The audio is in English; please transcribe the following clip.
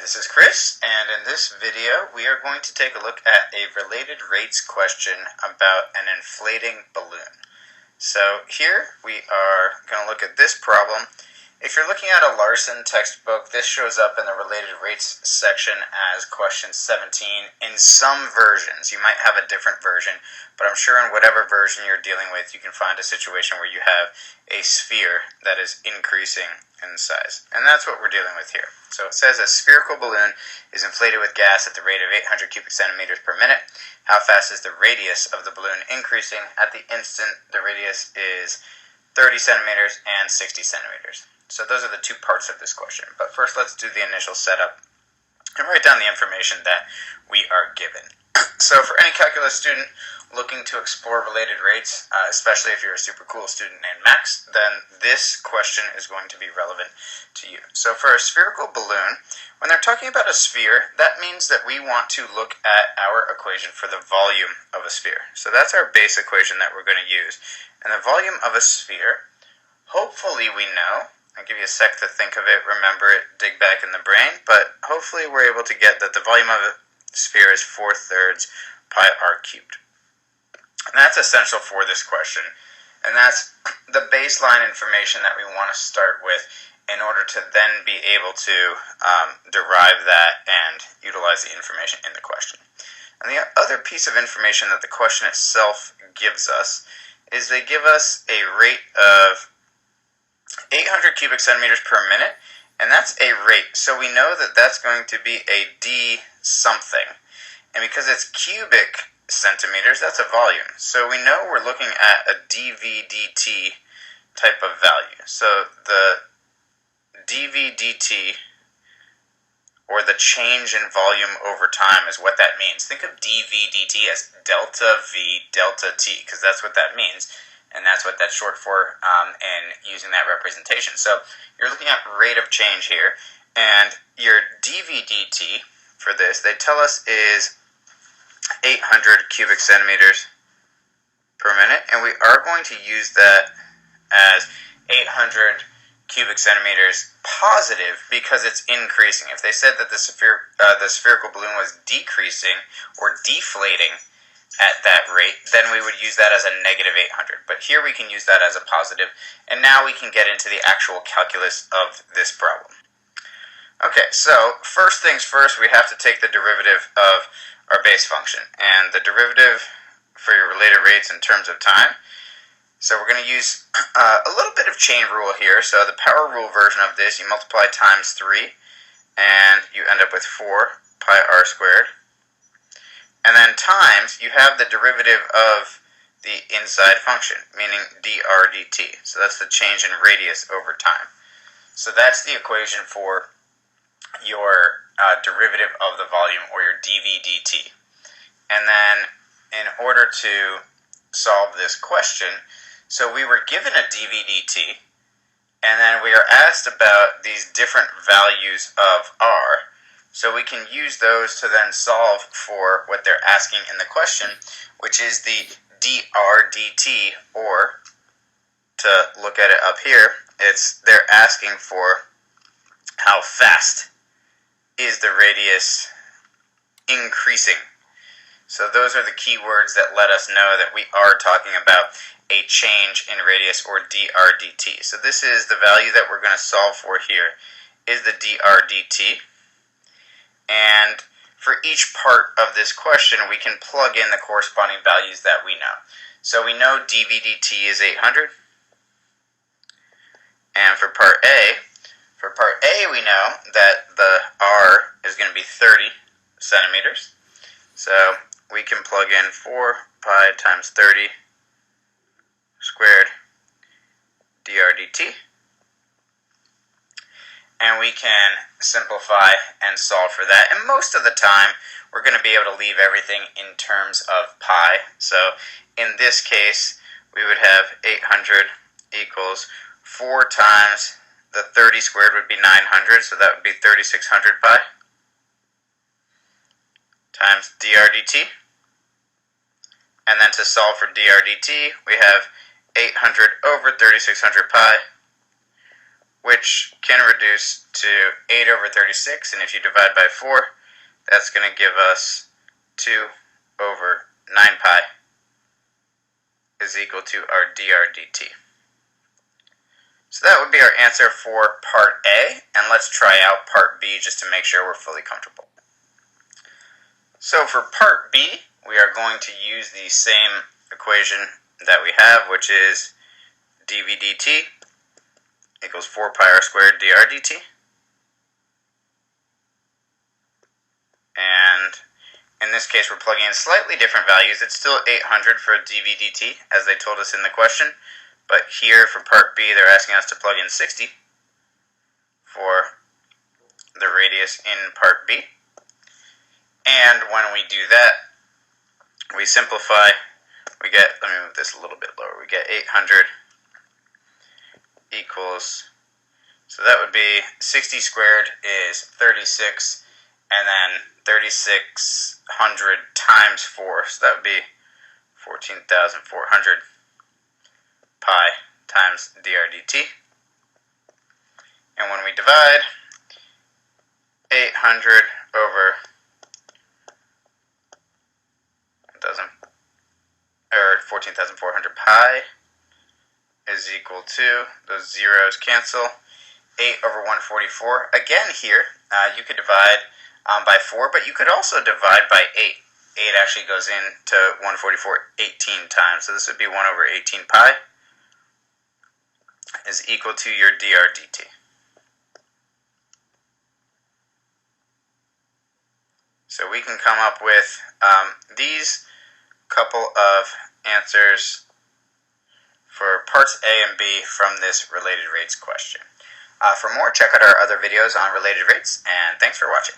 this is Chris, and in this video we are going to take a look at a related rates question about an inflating balloon. So here we are going to look at this problem. If you're looking at a Larson textbook, this shows up in the related rates section as question 17 in some versions. You might have a different version, but I'm sure in whatever version you're dealing with, you can find a situation where you have a sphere that is increasing in size. And that's what we're dealing with here. So it says a spherical balloon is inflated with gas at the rate of 800 cubic centimeters per minute. How fast is the radius of the balloon increasing? At the instant, the radius is 30 centimeters and 60 centimeters. So those are the two parts of this question. But first, let's do the initial setup and write down the information that we are given. So for any calculus student looking to explore related rates, especially if you're a super cool student named Max, then this question is going to be relevant to you. So for a spherical balloon, when they're talking about a sphere, that means that we want to look at our equation for the volume of a sphere. So that's our base equation that we're going to use. And the volume of a sphere, hopefully we know. I'll give you a sec to think of it, remember it, dig back in the brain, but hopefully we're able to get that the volume of a sphere is 4/3 pi r cubed. And that's essential for this question, and that's the baseline information that we want to start with in order to then be able to derive that and utilize the information in the question. And the other piece of information that the question itself gives us is they give us a rate of 800 cubic centimeters per minute, and that's a rate. So we know that that's going to be a d something. And because it's cubic centimeters, that's a volume. So we know we're looking at a dV dt type of value. So the dV dt, or the change in volume over time, is what that means. Think of dV dt as delta V delta t, because that's what that means. And that's what that's short for in using that representation. So you're looking at rate of change here. And your dV dt for this, they tell us, is 800 cubic centimeters per minute. And we are going to use that as 800 cubic centimeters positive because it's increasing. If they said that the spherical balloon was decreasing or deflating at that rate, then we would use that as a negative 800. But here we can use that as a positive, and now we can get into the actual calculus of this problem. Okay, so first things first, we have to take the derivative of our base function, and the derivative for your related rates in terms of time. So we're going to use a little bit of chain rule here. So the power rule version of this, you multiply times 3, and you end up with 4 pi r squared. And then times, you have the derivative of the inside function, meaning dr dt. So that's the change in radius over time. So that's the equation for your derivative of the volume, or your dV dt. And then in order to solve this question, so we were given a dV dt, and then we are asked about these different values of r. So we can use those to then solve for what they're asking in the question, which is the dr dt, or to look at it up here, they're asking for how fast is the radius increasing. So those are the key words that let us know that we are talking about a change in radius, or dr dt. So this is the value that we're going to solve for here, is the dr dt. And for each part of this question, we can plug in the corresponding values that we know. So we know dV dt is 800. And for part A, we know that the r is going to be 30 centimeters. So we can plug in 4 pi times 30 squared dr dt. And we can simplify and solve for that. And most of the time, we're going to be able to leave everything in terms of pi. So in this case, we would have 800 equals 4 times the 30 squared would be 900, so that would be 3600 pi, times dr dt. And then to solve for dr dt, we have 800 over 3600 pi, which can reduce to 8 over 36, and if you divide by 4, that's going to give us 2 over 9 pi is equal to our dr dt. So that would be our answer for part A, and let's try out part B just to make sure we're fully comfortable. So for part B, we are going to use the same equation that we have, which is dv dt equals 4 pi r squared dr dt. And in this case, we're plugging in slightly different values. It's still 800 for dv dt, as they told us in the question. But here for part B, they're asking us to plug in 60 for the radius in part B. And when we do that, we simplify. We get, let me move this a little bit lower. We get 800 equals, so that would be 60 squared is 36, and then 3600 times 4, so that would be 14,400 pi times dr dt. And when we divide 800 over 14,400 pi is equal to, those zeros cancel, 8 over 144. Again here, you could divide by 4, but you could also divide by 8. 8 actually goes into 144 18 times, so this would be 1 over 18 pi is equal to your dr dt. So we can come up with these couple of answers for parts A and B from this related rates question. For more, check out our other videos on related rates, and thanks for watching.